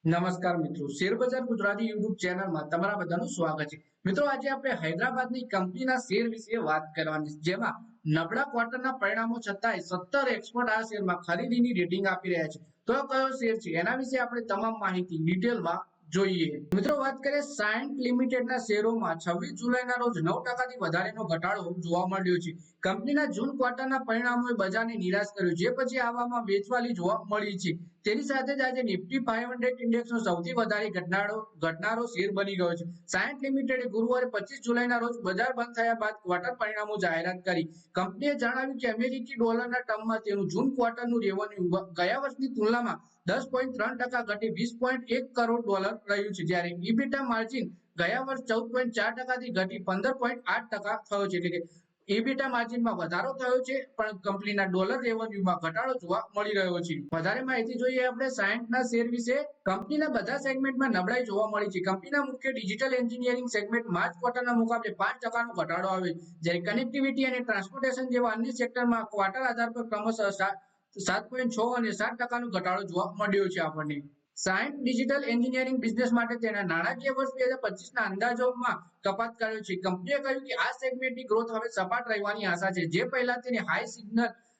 નમસ્કાર મિત્રો, શેરબજાર ગુજરાતી યુટ્યુબ ચેનલમાં તમારા બધાનું સ્વાગત છે। મિત્રો, આજે આપણે હૈદરાબાદની કંપનીના શેર વિશે વાત કરવાની છે, જેમાં નબળા ક્વાર્ટરના પરિણામો છતાંય 17 એક્સપર્ટ આ શેરમાં ખરીદીની રેટિંગ આપી રહ્યા છે। તો કયો શેર છે એના વિશે આપણે તમામ માહિતી ડિટેલમાં જોઈએ। મિત્રો, વાત કરીએ સાયન્ટ લિમિટેડના શેરોમાં 26 જુલાઈના રોજ 9% થી વધારેનો ઘટાડો જોવા મળ્યો છે। કંપનીના જૂન ક્વાર્ટરના પરિણામોએ બજારને નિરાશ કર્યું, જે પછી આવામાં વેચવાલી જોવા મળી છે। તેની સાથે જ આજે નિફ્ટી 500 ઇન્ડેક્સનો સૌથી વધારે ઘટનારો શેર બની ગયો છે। સાયન્ટ લિમિટેડે ગુરુવારે 25 જુલાઈના રોજ બજાર બંધ થયા બાદ ક્વાર્ટર પરિણામો જાહેરાત કરી। કંપનીએ જણાવ્યું કે અમેરિકી ડોલરના ટર્મમાં તેનું જૂન ક્વાર્ટરનું રેવન્યુ ગયા વર્ષની તુલનામાં 10.3% ઘટી $20.1 કરોડ રહ્યું છે, જ્યારે ઇબીટા માર્જિન ગયા વર્ષ 14.4% થી ઘટી 15.8% થયો છે। એટલે કે ઇબીટા માર્જિનમાં વધારો થયો છે, પણ કંપનીના ડોલર રેવન્યુમાં ઘટાડો જોવા મળી રહ્યો છે। વધારે માહિતી જોઈએ આપણે સાયન્ટના શેર વિશે। કંપનીના બધા સેગમેન્ટમાં નબળાઈ જોવા મળી છે। કંપનીના મુખ્ય ડિજિટલ એન્જિનિયરિંગ સેગમેન્ટ માર્ચ ક્વાર્ટરના મુકાબલે 5%નો ઘટાડો આવ્યો, જ્યારે કનેક્ટિવિટી અને ટ્રાન્સપોર્ટેશન જેવા અન્ય સેક્ટરમાં ક્વાર્ટર આધાર પર ક્રમશઃ 7.6 અને 7%નો ઘટાડો જોવા મળ્યો છે આપણને। સાયન્ટ ડિજિટલ એન્જિનિયરિંગ બિઝનેસ માટે તેના નાણાકીય વર્ષ 2025ના અંદાજોમાં કપાત કર્યો છે। કંપનીએ કહ્યું કે આ સેગમેન્ટની ગ્રોથ હવે સપાટ રહેવાની આશા છે, જે પહેલા તેને હાઈ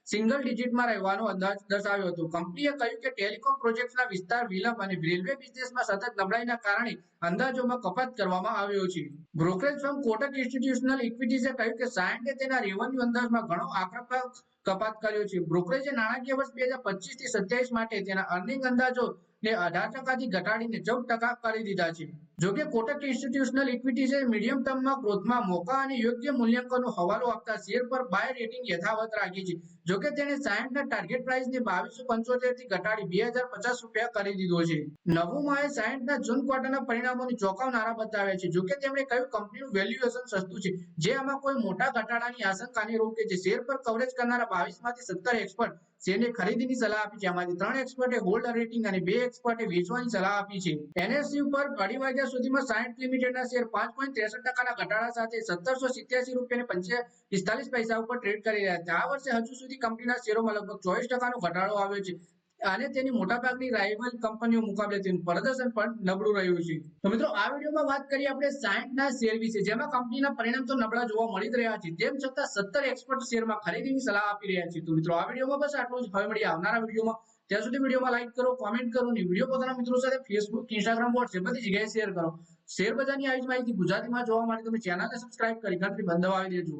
સિંગલ ડિજિટમાં રહેવાનો અંદાજ દર્શાવ્યો હતો। કંપનીએ કહ્યું કે ટેલિકોમ પ્રોજેક્ટ્સના વિસ્તાર વિલંબ અને રેલવે બિઝનેસમાં સતત નબળાઈના કારણે અંદાજોમાં કપાત કરવામાં આવ્યો છે। બ્રોકરેજ ફર્મ કોટક ઇન્સ્ટિટ્યુશનલ ઇક્વિટીઝે કહ્યું કે સાયન્ટે તેના રેવન્યુ અંદાજમાં ઘણો આક્રમક કપાત કર્યો છે। બ્રોકરેજે નાણાકીય વર્ષ 2025 થી 27 માટે તેના અર્નિંગ અંદાજો ને 18% થી ઘટાડીને 14% કરી દીધા છે। જોકે કોટક ઇન્સ્ટિટ્યુશનલ ઇક્વિટીઝે મીડિયમ ટર્મમાં ગ્રોથમાં મોકા અને યોગ્ય મૂલ્યાંકનનો હવાલો આપતા શેર પર બાય રેટિંગ યથાવત રાખી છે। જોકે તેણે સાયન્ટના ટાર્ગેટ પ્રાઇસને 2275 થી ઘટાડી $2050 કરી દીધો છે। નવમું સાયન્ટના જૂન ક્વાર્ટરના પરિણામોને ચોંકાવનારા બતાવ્યા છે। જોકે તેમણે કહ્યું કંપનીનું વેલ્યુએશન સસ્તું છે, જે આમાં કોઈ મોટા ઘટાડાની આશંકાને રોકે છે। શેર પર કવરેજ કરનારા 22 માંથી 17 એક્સપર્ટ શેરને ખરીદીની સલાહ આપી છે, જેમાંથી 3 એક્સપર્ટે હોલ્ડ રેટિંગ અને 2 એક્સપર્ટે વેચવાની સલાહ આપી છે। એનએસસી ઉપર 2:30 વાગ્યા સુધીમાં સાયન્ટ લિમિટેડના શેર 5.63%ના ઘટાડા સાથે $1787.45 ઉપર ટ્રેડ કરી રહ્યા છે। આ વર્ષે હજુ સુધી કંપનીના શેરોમાં લગભગ 24%નો ઘટાડો આવ્યો છે, અને તેની મોટાભાગની રાઇવલ કંપનીઓ મુકાબલે તેનું પ્રદર્શન પણ નબળું રહ્યું છે। તો મિત્રો, આ વિડીયોમાં વાત કરીએ આપણે સાયન્ટના શેર વિશે, જેમાં કંપનીના પરિણામ તો નબળા જોવા મળી જ રહ્યા છે, તેમ છતાં 17 એક્સપર્ટ શેરમાં ખરીદીની સલાહ આપી રહ્યા છે। તો મિત્રો, આ વિડીયોમાં બસ આટલું જ। હવે મળીએ આવનારા વિડીયોમાં। ત્યાં સુધી વિડીયોમાં લાઈક કરો, કોમેન્ટ કરો અને વિડીયો પોતાના મિત્રો સાથે ફેસબુક, ઇન્સ્ટાગ્રામ, વોટ્સએપ બધી જગ્યાએ શેર કરો। શેર બજારની આવી જ માહિતી ગુજરાતીમાં જોવા માટે તમે ચેનલને સબસ્ક્રાઇબ કરી ઘંટડી બંધ દબાવી દેજો।